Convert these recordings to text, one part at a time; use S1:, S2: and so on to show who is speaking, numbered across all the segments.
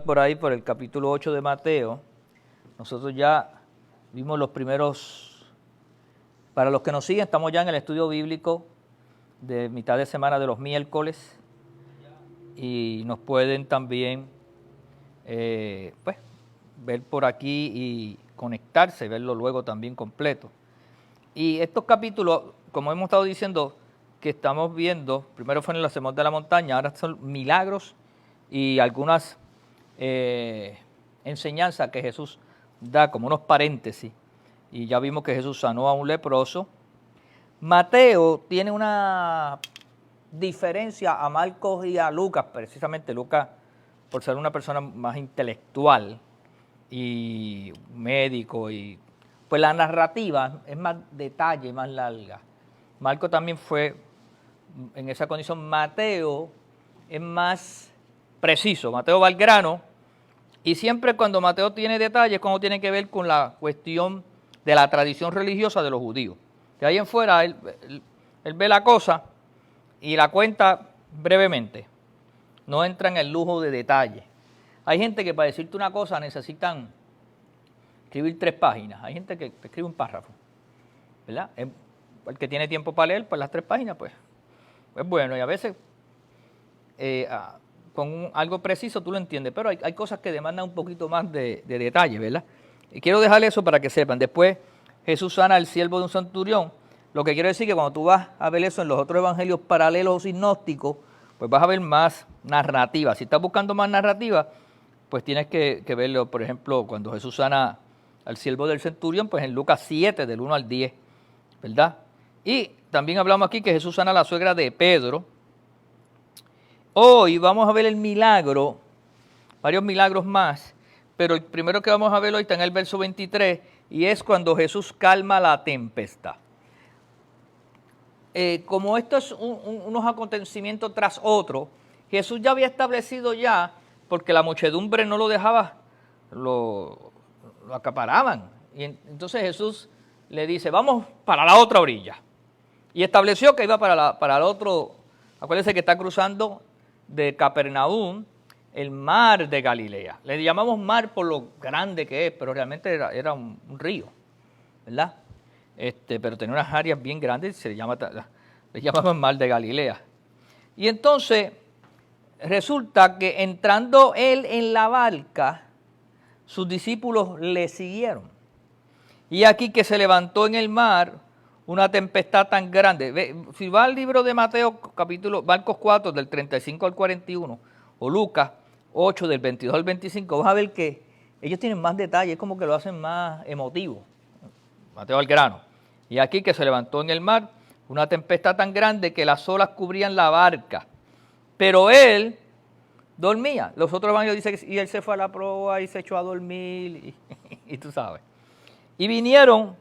S1: por ahí por el capítulo 8 de Mateo. Nosotros ya vimos los primeros, para los que nos siguen, estamos ya en el estudio bíblico de mitad de semana de los miércoles y nos pueden también ver por aquí y conectarse, verlo luego también completo. Y estos capítulos, como hemos estado diciendo, que estamos viendo, primero fue en el Sermón de la Montaña, ahora son milagros y algunas enseñanzas que Jesús da, como unos paréntesis. Y ya vimos que Jesús sanó a un leproso. Mateo tiene una diferencia a Marcos y a Lucas, precisamente Lucas, por ser una persona más intelectual y médico, y pues la narrativa es más detalle, más larga. Marcos también fue en esa condición. Mateo es más preciso, Mateo va al grano, y siempre cuando Mateo tiene detalles, como tiene que ver con la cuestión de la tradición religiosa de los judíos. De ahí en fuera, él ve la cosa y la cuenta brevemente. No entra en el lujo de detalle. Hay gente que para decirte una cosa necesitan escribir 3 páginas. Hay gente que te escribe un párrafo, ¿verdad? El que tiene tiempo para leer, pues las 3 páginas, pues es bueno. Y a veces con algo preciso tú lo entiendes, pero hay cosas que demandan un poquito más de detalle, ¿verdad? Y quiero dejarle eso para que sepan. Después Jesús sana al siervo de un centurión. Lo que quiero decir es que cuando tú vas a ver eso en los otros evangelios paralelos o sinópticos, pues vas a ver más narrativa. Si estás buscando más narrativa, pues tienes que verlo, por ejemplo, cuando Jesús sana al siervo del centurión, pues en Lucas 7, del 1 al 10, ¿verdad? Y también hablamos aquí que Jesús sana a la suegra de Pedro. Hoy vamos a ver el milagro, varios milagros más, pero el primero que vamos a ver hoy está en el verso 23, y es cuando Jesús calma la tempestad. Como esto es unos acontecimientos tras otros, Jesús ya había establecido ya, porque la muchedumbre no lo dejaba, lo acaparaban. Y entonces Jesús le dice, vamos para la otra orilla. Y estableció que iba para el otro, acuérdense que está cruzando de Capernaum el mar de Galilea. Le llamamos mar por lo grande que es, pero realmente era un río, ¿verdad? Pero tenía unas áreas bien grandes y le llamaban mar de Galilea. Y entonces resulta que entrando él en la barca, sus discípulos le siguieron. Y aquí que se levantó en el mar una tempestad tan grande. Si va al libro de Mateo, Marcos 4, del 35 al 41, o Lucas 8, del 22 al 25, vas a ver que ellos tienen más detalles, es como que lo hacen más emotivo. Mateo al grano. Y aquí que se levantó en el mar una tempestad tan grande que las olas cubrían la barca. Pero él dormía. Los otros evangelios dicen que y él se fue a la proa y se echó a dormir, y tú sabes. Y vinieron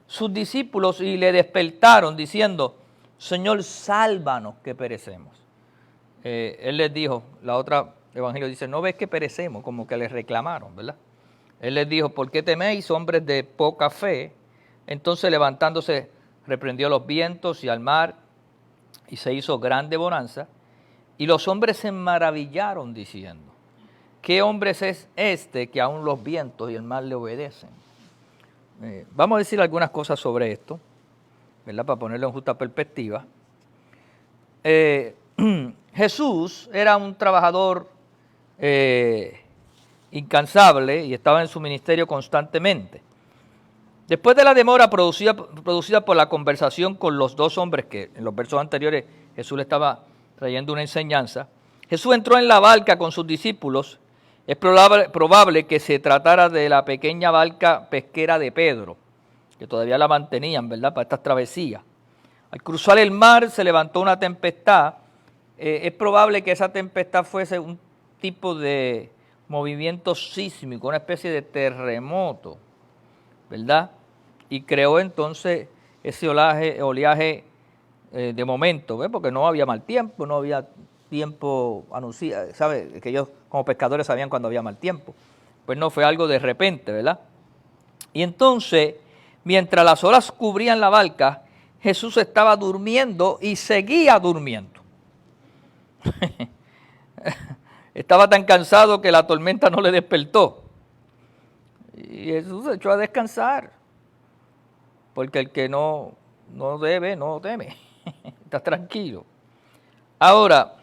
S1: sus discípulos y le despertaron diciendo, Señor, sálvanos que perecemos. Él les dijo, la otra evangelio dice, no ves que perecemos, como que les reclamaron, ¿verdad? Él les dijo, ¿por qué teméis, hombres de poca fe? Entonces levantándose, reprendió los vientos y al mar, y se hizo grande bonanza. Y los hombres se maravillaron diciendo, ¿qué hombre es este que aún los vientos y el mar le obedecen? Vamos a decir algunas cosas sobre esto, ¿verdad? Para ponerlo en justa perspectiva. Jesús era un trabajador incansable y estaba en su ministerio constantemente. Después de la demora producida por la conversación con los 2 hombres, que en los versos anteriores Jesús le estaba trayendo una enseñanza, Jesús entró en la barca con sus discípulos. Es probable que se tratara de la pequeña barca pesquera de Pedro, que todavía la mantenían, ¿verdad?, para estas travesías. Al cruzar el mar se levantó una tempestad. Es probable que esa tempestad fuese un tipo de movimiento sísmico, una especie de terremoto, ¿verdad? Y creó entonces ese oleaje de momento, ¿ves? Porque no había mal tiempo, no había tiempo anunciado, ¿sabes? Que ellos como pescadores sabían cuando había mal tiempo. Pues no, fue algo de repente, ¿verdad? Y entonces, mientras las olas cubrían la barca, Jesús estaba durmiendo y seguía durmiendo. estaba tan cansado que la tormenta no le despertó. Y Jesús se echó a descansar, porque el que no debe, no teme. Está tranquilo. Ahora,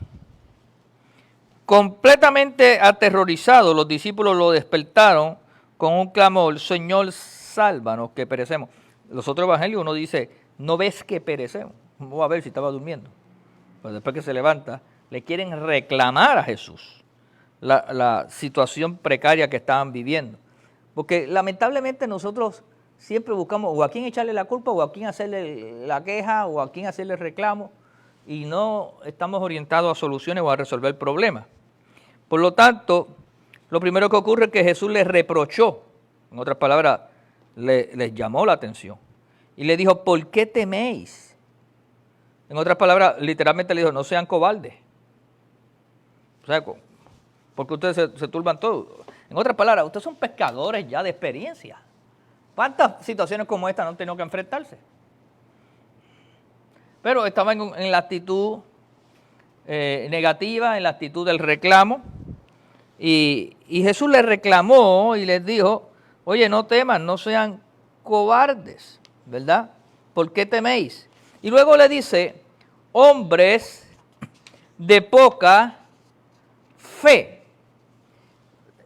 S1: completamente aterrorizados, los discípulos lo despertaron con un clamor: Señor, sálvanos, que perecemos. Los otros evangelios uno dice: no ves que perecemos. Vamos a ver si estaba durmiendo. Pero después que se levanta, le quieren reclamar a Jesús la situación precaria que estaban viviendo. Porque lamentablemente nosotros siempre buscamos o a quién echarle la culpa, o a quién hacerle la queja, o a quién hacerle el reclamo, y no estamos orientados a soluciones o a resolver problemas. Por lo tanto, lo primero que ocurre es que Jesús les reprochó, en otras palabras, les llamó la atención y le dijo: ¿por qué teméis? En otras palabras, literalmente le dijo: no sean cobardes. O sea, porque ustedes se turban todos. En otras palabras, ustedes son pescadores ya de experiencia. ¿Cuántas situaciones como esta no han tenido que enfrentarse? Pero estaban en la actitud negativa, en la actitud del reclamo. Y Jesús les reclamó y les dijo: oye, no teman, no sean cobardes, ¿verdad? ¿Por qué teméis? Y luego le dice: hombres de poca fe.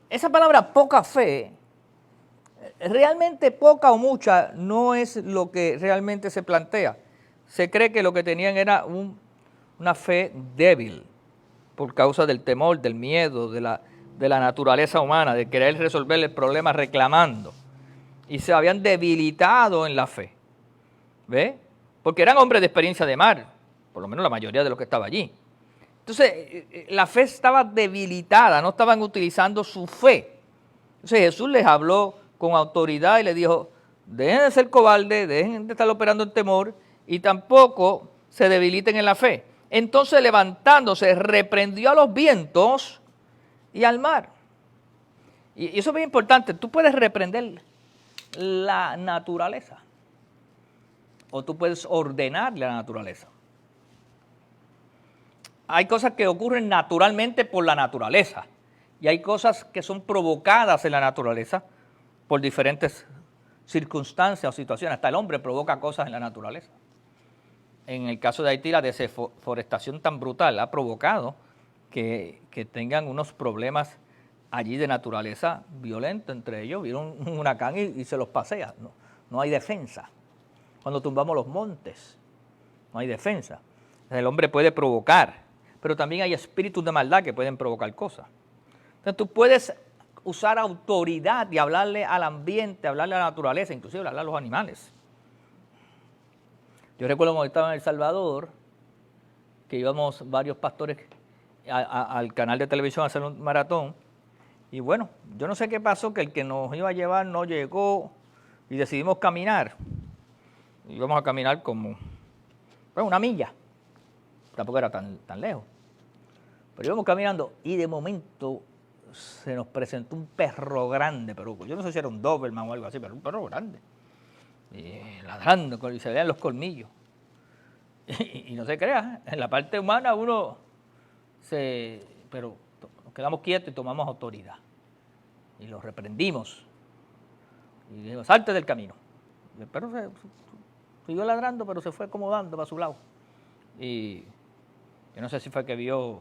S1: Esa palabra poca fe, realmente poca o mucha, no es lo que realmente se plantea. Se cree que lo que tenían era una fe débil por causa del temor, del miedo, de la naturaleza humana, de querer resolver el problema reclamando. Y se habían debilitado en la fe. ¿Ve? Porque eran hombres de experiencia de mar, por lo menos la mayoría de los que estaba allí. Entonces, la fe estaba debilitada, no estaban utilizando su fe. Entonces Jesús les habló con autoridad y les dijo: dejen de ser cobardes, dejen de estar operando en temor y tampoco se debiliten en la fe. Entonces, levantándose, reprendió a los vientos y al mar. Y eso es bien importante. Tú puedes reprender la naturaleza o tú puedes ordenarle a la naturaleza. Hay cosas que ocurren naturalmente por la naturaleza y hay cosas que son provocadas en la naturaleza por diferentes circunstancias o situaciones. Hasta el hombre provoca cosas en la naturaleza. En el caso de Haití, la deforestación tan brutal ha provocado que tengan unos problemas allí de naturaleza violenta. Entre ellos vieron un huracán y se los pasea. No hay defensa. Cuando tumbamos los montes, no hay defensa. El hombre puede provocar, pero también hay espíritus de maldad que pueden provocar cosas. Entonces tú puedes usar autoridad y hablarle al ambiente, hablarle a la naturaleza, inclusive hablarle a los animales. Yo recuerdo cuando estaba en El Salvador, que íbamos varios pastores al canal de televisión a hacer un maratón, y bueno, yo no sé qué pasó, que el que nos iba a llevar no llegó y decidimos caminar. Íbamos a caminar como una milla, tampoco era tan lejos. Pero íbamos caminando y de momento se nos presentó un perro grande, pero yo no sé si era un Doberman o algo así, pero un perro grande. Y ladrando, y se veían los colmillos. Y no se crea, en la parte humana pero nos quedamos quietos y tomamos autoridad. Y lo reprendimos. Y dijimos: salte del camino. Y el perro siguió ladrando, pero se fue acomodando para su lado. Y yo no sé si fue que vio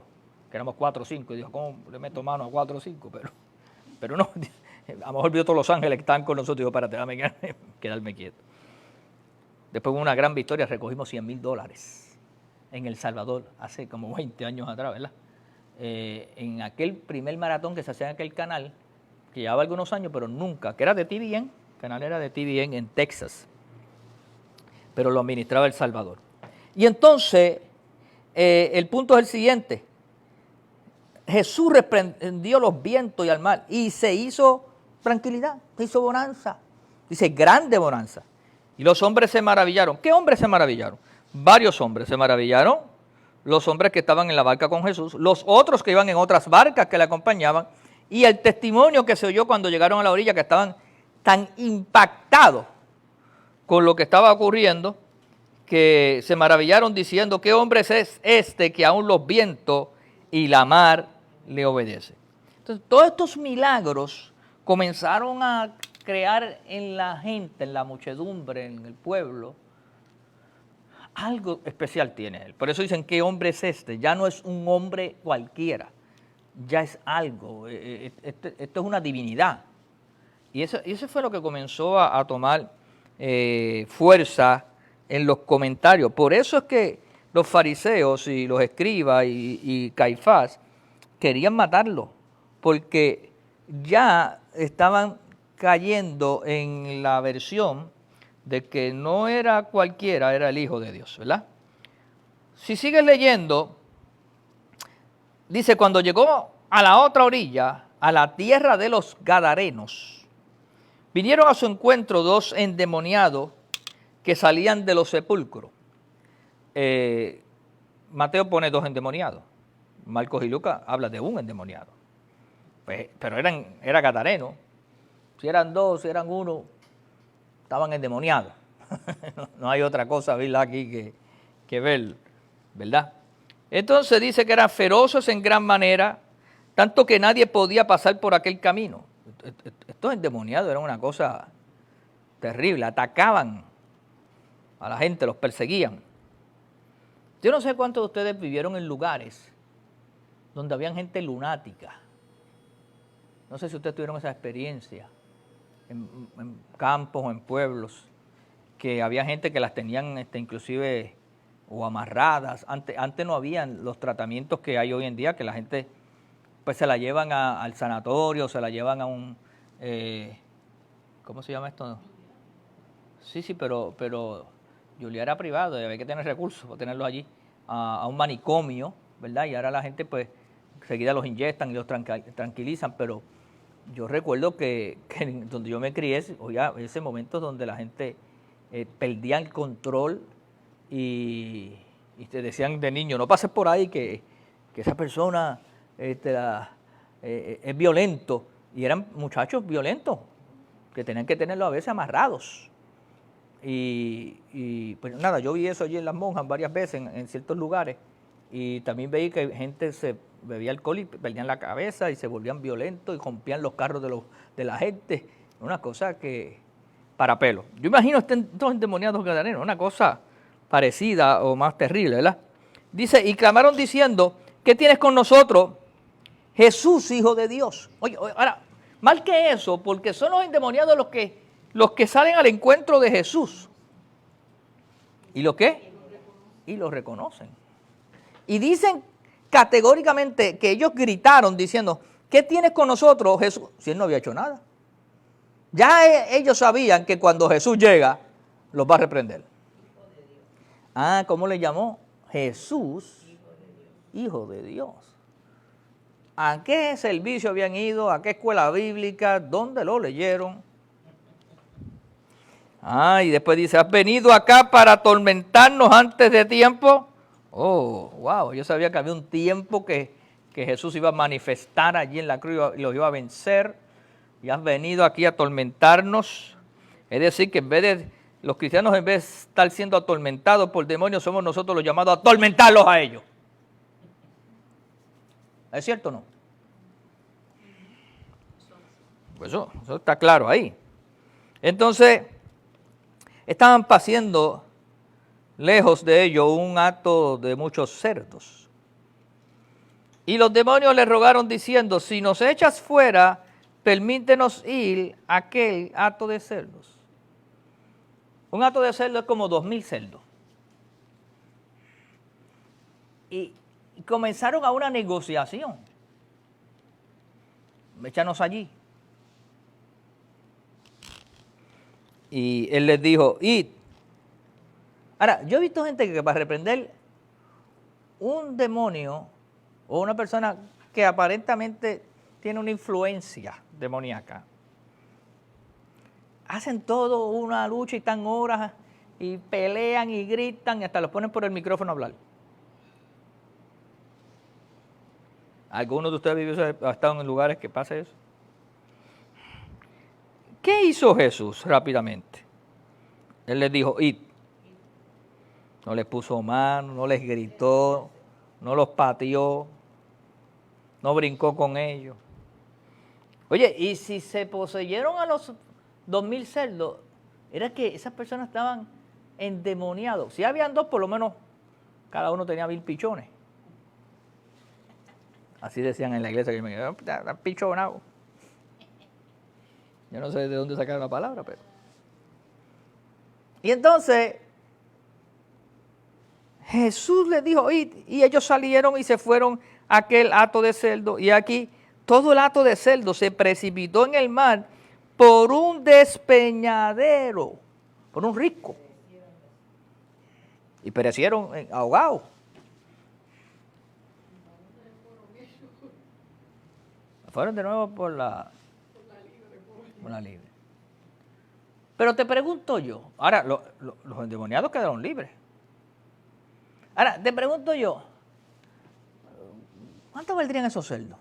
S1: que éramos 4 o 5 y dijo: ¿cómo le meto mano a 4 o 5? Pero no, a lo mejor vio todos los ángeles que estaban con nosotros y dijo: espérate, déjame quedarme quieto. Después de una gran victoria, recogimos $100,000 en El Salvador, hace como 20 años atrás, ¿verdad? En aquel primer maratón que se hacía en aquel canal, que llevaba algunos años, pero nunca, que era de TVN, el canal era de TVN en Texas, pero lo administraba El Salvador. Y entonces, el punto es el siguiente: Jesús reprendió los vientos y al mar y se hizo tranquilidad, se hizo bonanza, dice grande bonanza. Y los hombres se maravillaron. ¿Qué hombres se maravillaron? Varios hombres se maravillaron. Los hombres que estaban en la barca con Jesús, los otros que iban en otras barcas que le acompañaban, y el testimonio que se oyó cuando llegaron a la orilla, que estaban tan impactados con lo que estaba ocurriendo, que se maravillaron diciendo: ¿qué hombre es este que aún los vientos y la mar le obedece. Entonces, todos estos milagros comenzaron a crear en la gente, en la muchedumbre, en el pueblo, algo especial tiene él. Por eso dicen, ¿qué hombre es este? Ya no es un hombre cualquiera, ya es algo, esto es una divinidad. Y eso fue lo que comenzó a tomar fuerza en los comentarios. Por eso es que los fariseos y los escribas y Caifás querían matarlo, porque ya estaban cayendo en la versión de que no era cualquiera, era el Hijo de Dios, ¿verdad? Si sigues leyendo, dice, cuando llegó a la otra orilla, a la tierra de los Gadarenos, vinieron a su encuentro dos endemoniados que salían de los sepulcros. Mateo pone dos endemoniados. Marcos y Lucas hablan de un endemoniado. Pues, pero era gadareno. Si eran dos, si eran uno, estaban endemoniados. No hay otra cosa, ¿verdad? Aquí que ver, ¿verdad? Entonces dice que eran feroces en gran manera, tanto que nadie podía pasar por aquel camino. Estos endemoniados eran una cosa terrible, atacaban a la gente, los perseguían. Yo no sé cuántos de ustedes vivieron en lugares donde habían gente lunática. No sé si ustedes tuvieron esa experiencia en campos o en pueblos, que había gente que las tenían inclusive o amarradas. Antes no habían los tratamientos que hay hoy en día, que la gente pues se la llevan al sanatorio, se la llevan a un... ¿cómo se llama esto? Sí, pero Julia era privado y había que tener recursos para tenerlo allí, a un manicomio, ¿verdad? Y ahora la gente pues enseguida los inyectan y los tranquilizan, pero yo recuerdo que donde yo me crié, oye, ese momento donde la gente perdía el control y te decían de niño, no pases por ahí que esa persona es violento, y eran muchachos violentos que tenían que tenerlos a veces amarrados. Y pues nada, yo vi eso allí en Las Monjas varias veces en ciertos lugares, y también veí que gente se bebía alcohol y perdían la cabeza y se volvían violentos y rompían los carros de la gente. Una cosa que para pelo. Yo imagino estos endemoniados gadarenos, una cosa parecida o más terrible, ¿verdad? Dice, y clamaron diciendo, ¿qué tienes con nosotros, Jesús, Hijo de Dios? Oye, ahora, mal que eso, porque son los endemoniados los que salen al encuentro de Jesús. ¿Y lo qué? Y lo reconocen. Y dicen categóricamente que ellos gritaron diciendo, ¿qué tienes con nosotros, Jesús? Si él no había hecho nada. Ya ellos sabían que cuando Jesús llega, los va a reprender. ¿Cómo le llamó? Jesús, Hijo de Dios. ¿A qué servicio habían ido? ¿A qué escuela bíblica? ¿Dónde lo leyeron? Y después dice, ¿has venido acá para atormentarnos antes de tiempo? Oh, wow, yo sabía que había un tiempo que Jesús iba a manifestar allí en la cruz y los iba a vencer. Y has venido aquí a atormentarnos. Es decir, que en vez de los cristianos, en vez de estar siendo atormentados por demonios, somos nosotros los llamados a atormentarlos a ellos. ¿Es cierto o no? Pues eso está claro ahí. Entonces, estaban pasando lejos de ellos un hato de muchos cerdos. Y los demonios le rogaron diciendo, si nos echas fuera, permítenos ir a aquel hato de cerdos. Un hato de cerdos es como 2000 cerdos. Y comenzaron a una negociación. Échanos allí. Y él les dijo, id. Ahora, yo he visto gente que para reprender un demonio o una persona que aparentemente tiene una influencia demoníaca, hacen todo una lucha y están horas y pelean y gritan y hasta los ponen por el micrófono a hablar. ¿Alguno de ustedes ha estado en lugares que pasa eso? ¿Qué hizo Jesús rápidamente? Él les dijo, id. No les puso mano, no les gritó, no los pateó, no brincó con ellos. Oye, y si se poseyeron a los 2,000 cerdos, era que esas personas estaban endemoniados. Si habían dos, por lo menos cada uno tenía 1,000 pichones. Así decían en la iglesia que me quedaron pichonados. Yo no sé de dónde sacaron la palabra, pero. Y entonces Jesús les dijo, y ellos salieron y se fueron a aquel hato de cerdo, y aquí todo el hato de cerdo se precipitó en el mar por un despeñadero, por un risco, y perecieron ahogados. Fueron de nuevo por la libre. Pero te pregunto yo, ahora los endemoniados quedaron libres. Ahora, te pregunto yo, ¿cuánto valdrían esos cerdos?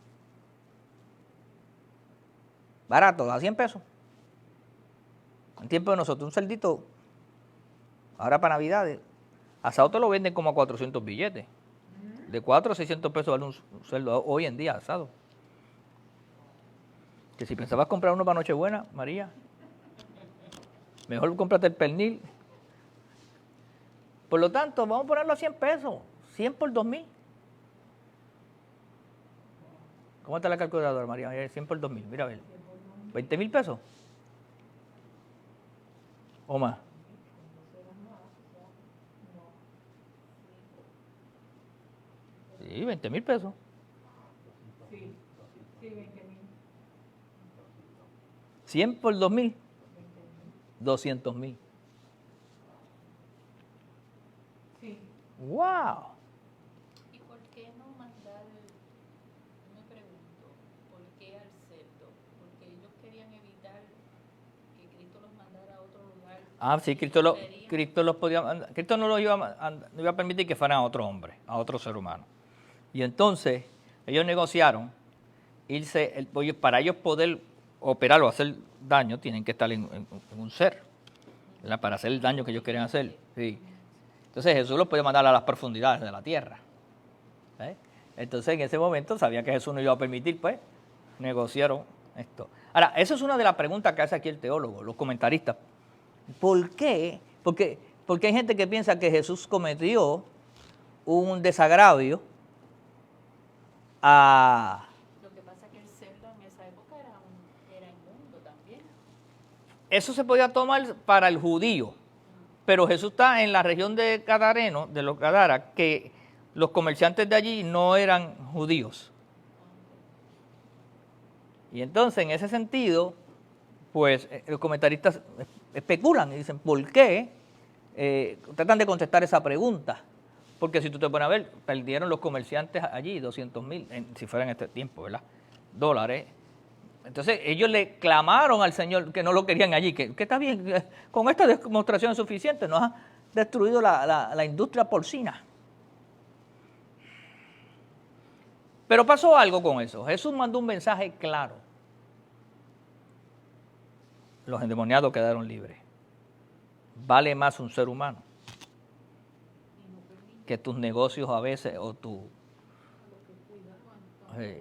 S1: Barato, a 100 pesos. En tiempo de nosotros, un cerdito, ahora para Navidades, asado te lo venden como a 400 billetes. De 4 a 600 pesos vale un cerdo hoy en día asado. Que si pensabas comprar uno para Nochebuena, María, mejor cómprate el pernil. Por lo tanto, vamos a ponerlo a 100 pesos. 100 por 2,000. ¿Cómo está la calculadora, María? 100 por 2,000, mira a ver. 20,000 pesos. ¿O más? Sí, 20,000 pesos.
S2: Sí, 20,000.
S1: 100 por 2,000. 200,000.
S2: Sí.
S1: ¡Wow!
S3: ¿Y por qué no mandar, me pregunto, por qué al cerdo? Porque ellos querían evitar que Cristo los mandara a otro lugar.
S1: Ah, sí, Cristo los podía, Cristo no no iba a permitir que fueran a otro hombre, a otro ser humano. Y entonces ellos negociaron irse, para ellos poder operar o hacer daño, tienen que estar en un ser, ¿verdad? Para hacer el daño que ellos quieren hacer. Sí. Entonces Jesús los podía mandar a las profundidades de la tierra. Entonces en ese momento sabía que Jesús no iba a permitir, pues negociaron esto. Ahora, eso es una de las preguntas que hace aquí el teólogo, los comentaristas. ¿Por qué? Porque hay gente que piensa que Jesús cometió un desagravio a...
S3: Lo que pasa es que el cerdo en esa época era inmundo también.
S1: Eso se podía tomar para el judío, pero Jesús está en la región de Gadareno, de los Gadara, que los comerciantes de allí no eran judíos. Y entonces, en ese sentido, pues los comentaristas especulan y dicen, ¿por qué? Tratan de contestar esa pregunta. Porque si tú te pones a ver, perdieron los comerciantes allí 200,000, si fuera en este tiempo, ¿verdad? Dólares. Entonces ellos le clamaron al Señor que no lo querían allí, que está bien, con esta demostración es suficiente, nos ha destruido la industria porcina. Pero pasó algo con eso. Jesús mandó un mensaje claro. Los endemoniados quedaron libres. Vale más un ser humano que tus negocios a veces o tu... Sí.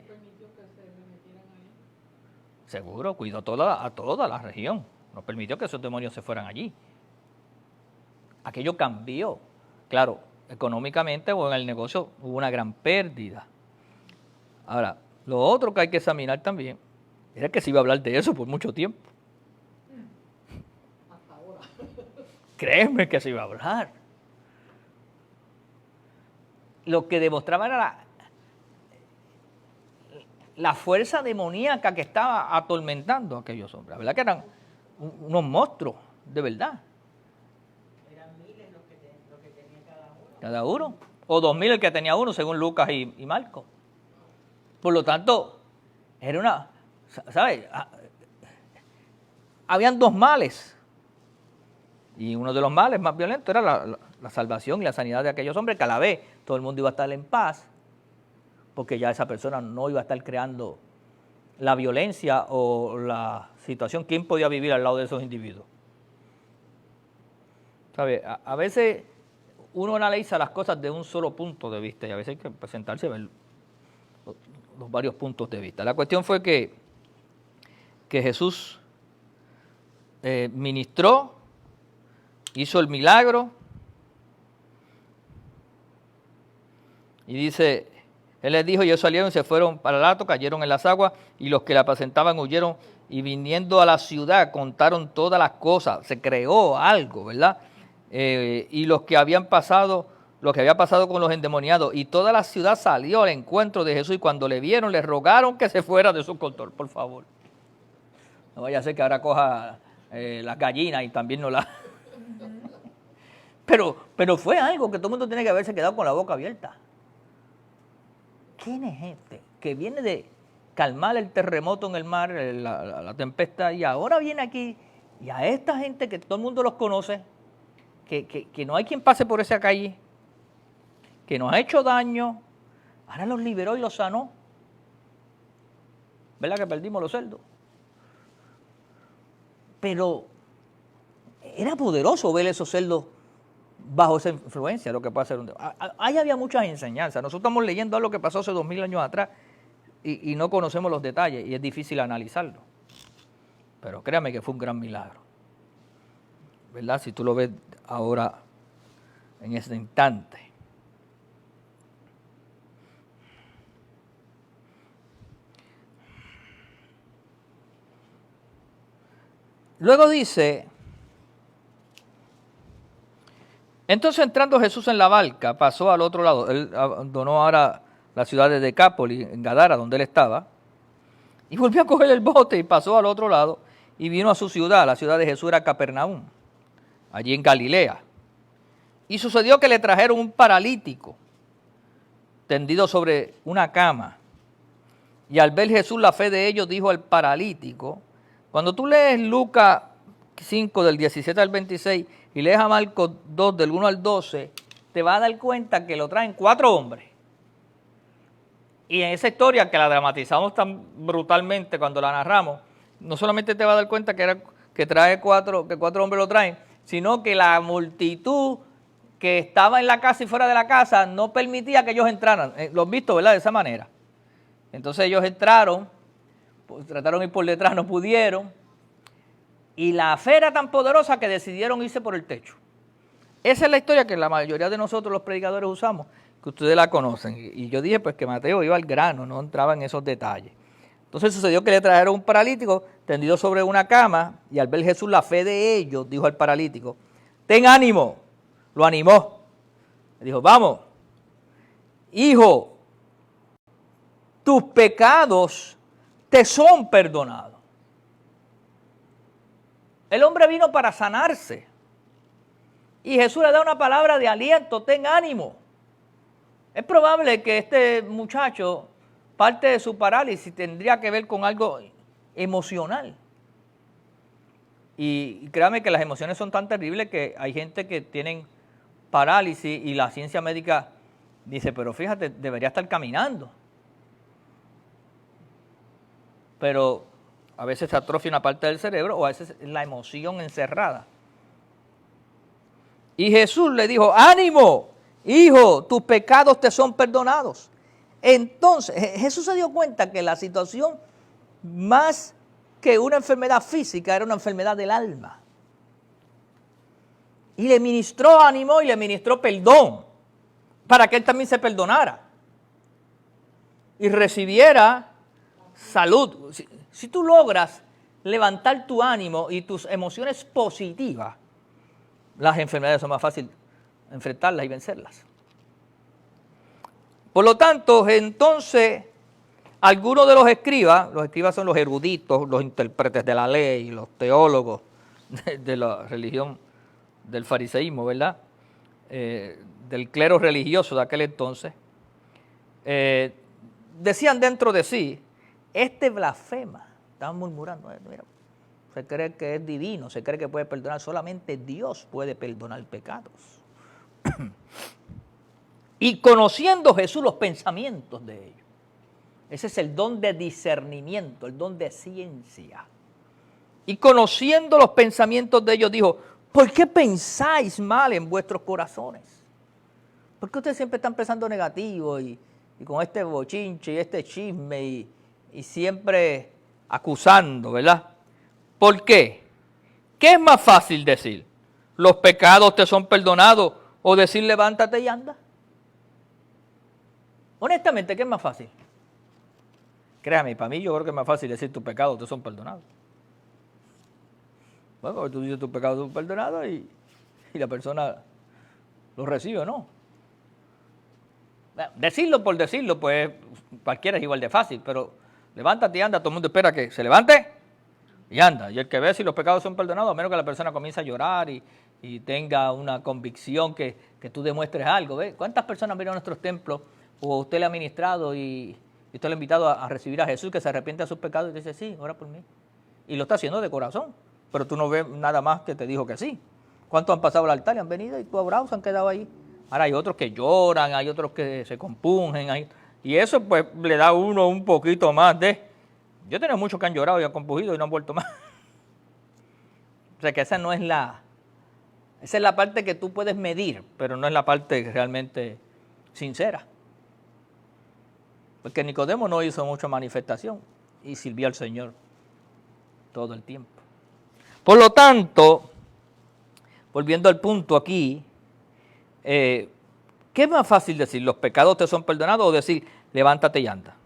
S1: Seguro, cuidó a toda la región. No permitió que esos demonios se fueran allí. Aquello cambió. Claro, económicamente o en el negocio hubo una gran pérdida. Ahora, lo otro que hay que examinar también era que se iba a hablar de eso por mucho tiempo.
S2: Hasta ahora.
S1: Créeme que se iba a hablar. Lo que demostraba era la fuerza demoníaca que estaba atormentando a aquellos hombres. La verdad que eran unos monstruos, de verdad.
S2: Eran miles los que tenía cada uno.
S1: Cada uno. O 2,000 el que tenía uno, según Lucas y Marcos. Por lo tanto, era una... ¿Sabes? Habían dos males. Y uno de los males más violentos era la salvación y la sanidad de aquellos hombres, que a la vez todo el mundo iba a estar en paz, porque ya esa persona no iba a estar creando la violencia o la situación. ¿Quién podía vivir al lado de esos individuos? ¿Sabe? A veces uno analiza las cosas de un solo punto de vista y a veces hay que presentarse a ver los los varios puntos de vista. La cuestión fue que Jesús ministró, hizo el milagro, y dice, él les dijo, ellos salieron y se fueron para el hato, cayeron en las aguas, y los que la apacentaban huyeron, y viniendo a la ciudad contaron todas las cosas, se creó algo, ¿verdad? Y lo que había pasado con los endemoniados, y toda la ciudad salió al encuentro de Jesús, y cuando le vieron, le rogaron que se fuera de su control, por favor. No vaya a ser que ahora coja las gallinas y también no la... Pero fue algo que todo el mundo tiene que haberse quedado con la boca abierta. ¿Quién es este que viene de calmar el terremoto en el mar, la tempestad, y ahora viene aquí, y a esta gente que todo el mundo los conoce, que no hay quien pase por esa calle, que nos ha hecho daño, ahora los liberó y los sanó? ¿Verdad que perdimos los cerdos? Pero era poderoso ver esos cerdos bajo esa influencia, lo que puede hacer un... Ahí había muchas enseñanzas. Nosotros estamos leyendo algo que pasó hace 2000 años atrás y no conocemos los detalles y es difícil analizarlo. Pero créame que fue un gran milagro, ¿verdad? Si tú lo ves ahora en ese instante. Luego dice... Entonces, entrando Jesús en la barca, pasó al otro lado. Él abandonó ahora la ciudad de Decápolis, en Gadara, donde él estaba, y volvió a coger el bote y pasó al otro lado y vino a su ciudad. La ciudad de Jesús era Capernaum, allí en Galilea. Y sucedió que le trajeron un paralítico tendido sobre una cama. Y al ver Jesús la fe de ellos, dijo al paralítico, cuando tú lees Lucas 5 del 17 al 26 y lees a Marcos 2 del 1 al 12, te vas a dar cuenta que lo traen 4 hombres. Y en esa historia que la dramatizamos tan brutalmente cuando la narramos, no solamente te vas a dar cuenta que trae 4 hombres lo traen, sino que la multitud que estaba en la casa y fuera de la casa no permitía que ellos entraran. Lo han visto, ¿verdad? De esa manera. Entonces ellos entraron, pues, trataron de ir por detrás, no pudieron. Y la fe era tan poderosa que decidieron irse por el techo. Esa es la historia que la mayoría de nosotros los predicadores usamos, que ustedes la conocen. Y yo dije pues que Mateo iba al grano, no entraba en esos detalles. Entonces sucedió que le trajeron un paralítico tendido sobre una cama, y al ver Jesús la fe de ellos, dijo al paralítico, ten ánimo, lo animó. Le dijo, vamos, hijo, tus pecados te son perdonados. El hombre vino para sanarse. Y Jesús le da una palabra de aliento, ten ánimo. Es probable que este muchacho, parte de su parálisis tendría que ver con algo emocional. Y créame que las emociones son tan terribles que hay gente que tienen parálisis y la ciencia médica dice, pero fíjate, debería estar caminando. Pero a veces se atrofia una parte del cerebro o a veces es la emoción encerrada. Y Jesús le dijo, ánimo, hijo, tus pecados te son perdonados. Entonces, Jesús se dio cuenta que la situación, más que una enfermedad física, era una enfermedad del alma. Y le ministró ánimo y le ministró perdón, para que él también se perdonara y recibiera salud. Si tú logras levantar tu ánimo y tus emociones positivas, las enfermedades son más fáciles enfrentarlas y vencerlas. Por lo tanto, entonces, algunos de los escribas son los eruditos, los intérpretes de la ley, los teólogos de la religión del fariseísmo, ¿verdad? Del clero religioso de aquel entonces, decían dentro de sí, este blasfema, estaban murmurando, mira, se cree que es divino, se cree que puede perdonar, solamente Dios puede perdonar pecados. Y conociendo Jesús los pensamientos de ellos, ese es el don de discernimiento, el don de ciencia. Y conociendo los pensamientos de ellos dijo, ¿por qué pensáis mal en vuestros corazones? ¿Por qué ustedes siempre están pensando negativo y y con este bochinche y este chisme y siempre acusando, ¿verdad? ¿Por qué? ¿Qué es más fácil decir? ¿Los pecados te son perdonados o decir levántate y anda? Honestamente, ¿qué es más fácil? Créame, para mí yo creo que es más fácil decir tus pecados te son perdonados. Bueno, porque tú dices tus pecados son perdonados y la persona los recibe o no. Decirlo por decirlo, pues cualquiera es igual de fácil, pero levántate y anda, todo el mundo espera que se levante y anda. Y el que ve si los pecados son perdonados, a menos que la persona comience a llorar y tenga una convicción que tú demuestres algo. ¿Ves? ¿Cuántas personas vienen a nuestros templos o usted le ha ministrado y usted le ha invitado a recibir a Jesús, que se arrepiente de sus pecados y dice, sí, ora por mí? Y lo está haciendo de corazón, pero tú no ves nada más que te dijo que sí. ¿Cuántos han pasado al altar y han venido y tú orado, se han quedado ahí? Ahora hay otros que lloran, hay otros que se compungen, y eso pues le da a uno un poquito más de... Yo he tenido muchos que han llorado y han compungido y no han vuelto más. O sea que esa no es la... Esa es la parte que tú puedes medir, pero no es la parte realmente sincera. Porque Nicodemo no hizo mucha manifestación y sirvió al Señor todo el tiempo. Por lo tanto, volviendo al punto aquí, ¿qué es más fácil decir? ¿Los pecados te son perdonados o decir levántate y anda?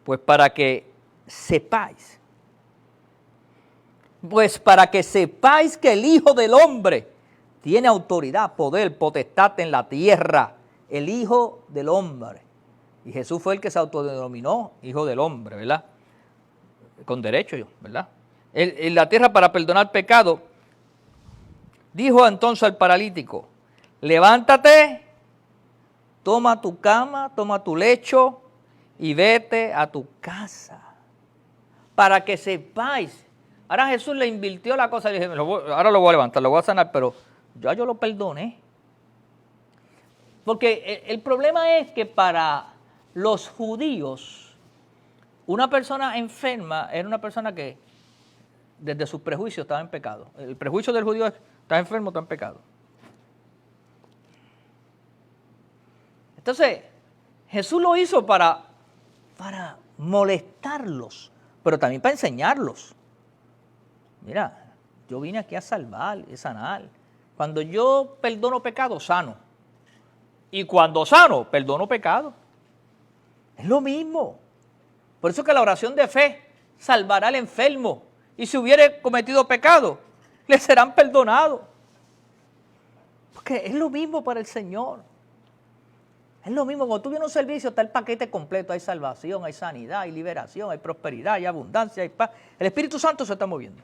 S1: Pues para que sepáis que el Hijo del Hombre tiene autoridad, poder, potestad en la tierra, el Hijo del Hombre. Y Jesús fue el que se autodenominó Hijo del Hombre, ¿verdad? Con derecho, ¿verdad? En la tierra para perdonar pecado. Dijo entonces al paralítico, levántate, toma tu cama, toma tu lecho y vete a tu casa. Para que sepáis. Ahora Jesús le invirtió la cosa y dije, ahora lo voy a levantar, lo voy a sanar, pero ya yo lo perdoné. Porque el problema es que para los judíos, una persona enferma era una persona que desde sus prejuicios estaba en pecado. El prejuicio del judío es, está enfermo, está en pecado. Entonces, Jesús lo hizo para molestarlos, pero también para enseñarlos. Mira, yo vine aquí a salvar y sanar. Cuando yo perdono pecado, sano. Y cuando sano, perdono pecado. Es lo mismo. Por eso que la oración de fe salvará al enfermo. Y si hubiere cometido pecado, le serán perdonados. Porque es lo mismo para el Señor. Es lo mismo, cuando tú vienes a un servicio está el paquete completo, hay salvación, hay sanidad, hay liberación, hay prosperidad, hay abundancia, hay paz. El Espíritu Santo se está moviendo.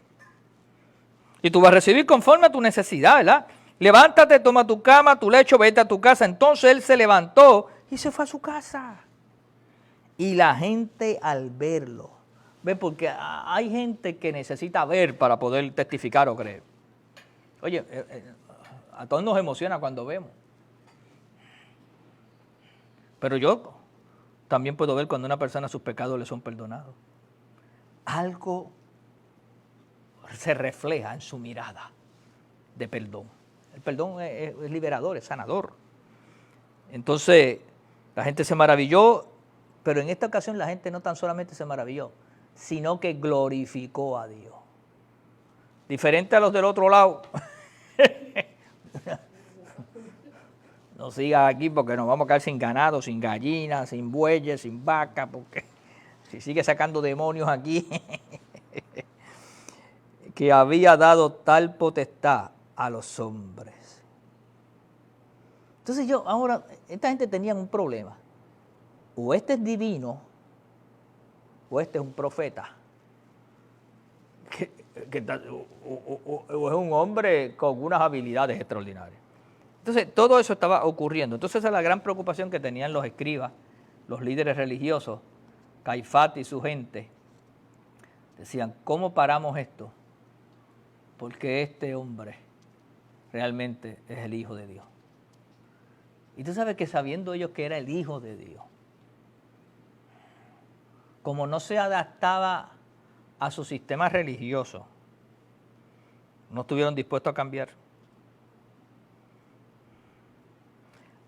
S1: Y tú vas a recibir conforme a tu necesidad, ¿verdad? Levántate, toma tu cama, tu lecho, vete a tu casa. Entonces él se levantó y se fue a su casa. Y la gente al verlo, ¿ven? Porque hay gente que necesita ver para poder testificar o creer. Oye, a todos nos emociona cuando vemos. Pero yo también puedo ver cuando a una persona sus pecados le son perdonados. Algo se refleja en su mirada de perdón. El perdón es liberador, es sanador. Entonces, la gente se maravilló, pero en esta ocasión la gente no tan solamente se maravilló, sino que glorificó a Dios. Diferente a los del otro lado. No sigas aquí porque nos vamos a quedar sin ganado, sin gallinas, sin bueyes, sin vacas, porque si sigue sacando demonios aquí, que había dado tal potestad a los hombres. Entonces ahora, esta gente tenía un problema. O este es divino, o este es un profeta. O es un hombre con unas habilidades extraordinarias. Entonces, todo eso estaba ocurriendo. Entonces, esa es la gran preocupación que tenían los escribas, los líderes religiosos, Caifás y su gente. Decían, ¿cómo paramos esto? Porque este hombre realmente es el Hijo de Dios. Y tú sabes que sabiendo ellos que era el Hijo de Dios, como no se adaptaba a su sistema religioso, no estuvieron dispuestos a cambiar.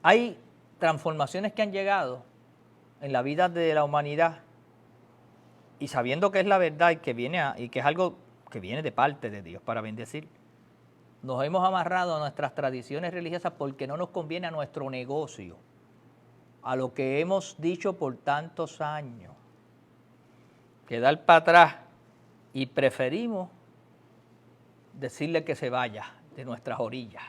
S1: Hay transformaciones que han llegado en la vida de la humanidad y sabiendo que es la verdad y y que es algo que viene de parte de Dios para bendecir, nos hemos amarrado a nuestras tradiciones religiosas porque no nos conviene a nuestro negocio, a lo que hemos dicho por tantos años. Quedar para atrás y preferimos decirle que se vaya de nuestras orillas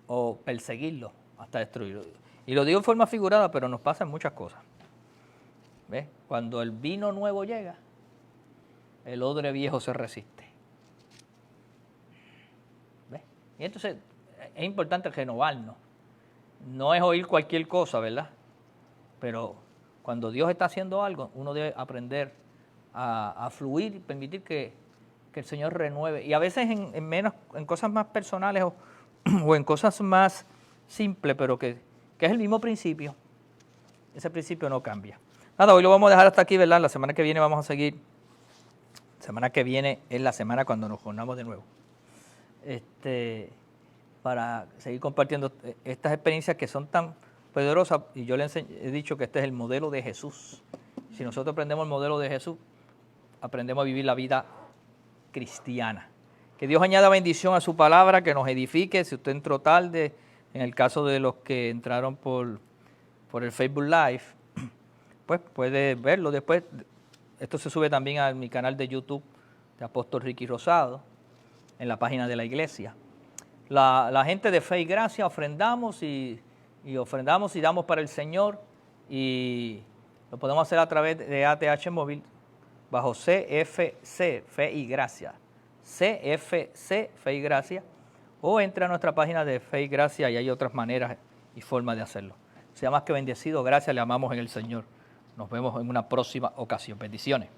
S1: o perseguirlo hasta destruirlo. Y lo digo en forma figurada, pero nos pasan muchas cosas. ¿Ves? Cuando el vino nuevo llega, el odre viejo se resiste. ¿Ves? Y entonces es importante renovarnos. No es oír cualquier cosa, ¿verdad? Pero cuando Dios está haciendo algo, uno debe aprender a fluir y permitir que el Señor renueve. Y a veces en cosas más personales o en cosas más simples, pero que es el mismo principio. Ese principio no cambia. Nada, hoy lo vamos a dejar hasta aquí, ¿verdad? La semana que viene vamos a seguir. La semana que viene es la semana cuando nos reunamos de nuevo. Para seguir compartiendo estas experiencias que son tan poderosas. Y yo les he dicho que este es el modelo de Jesús. Si nosotros aprendemos el modelo de Jesús, aprendemos a vivir la vida cristiana. Que Dios añada bendición a su palabra, que nos edifique. Si usted entró tarde, en el caso de los que entraron por el Facebook Live, pues puede verlo después. Esto se sube también a mi canal de YouTube de Apóstol Ricky Rosado, en la página de la iglesia. La gente de Fe y Gracia ofrendamos y ofrendamos y damos para el Señor, y lo podemos hacer a través de ATH Móvil bajo CFC, Fe y Gracia, CFC, Fe y Gracia, o entre a nuestra página de Fe y Gracia y hay otras maneras y formas de hacerlo. Sea más que bendecido, gracias, le amamos en el Señor. Nos vemos en una próxima ocasión. Bendiciones.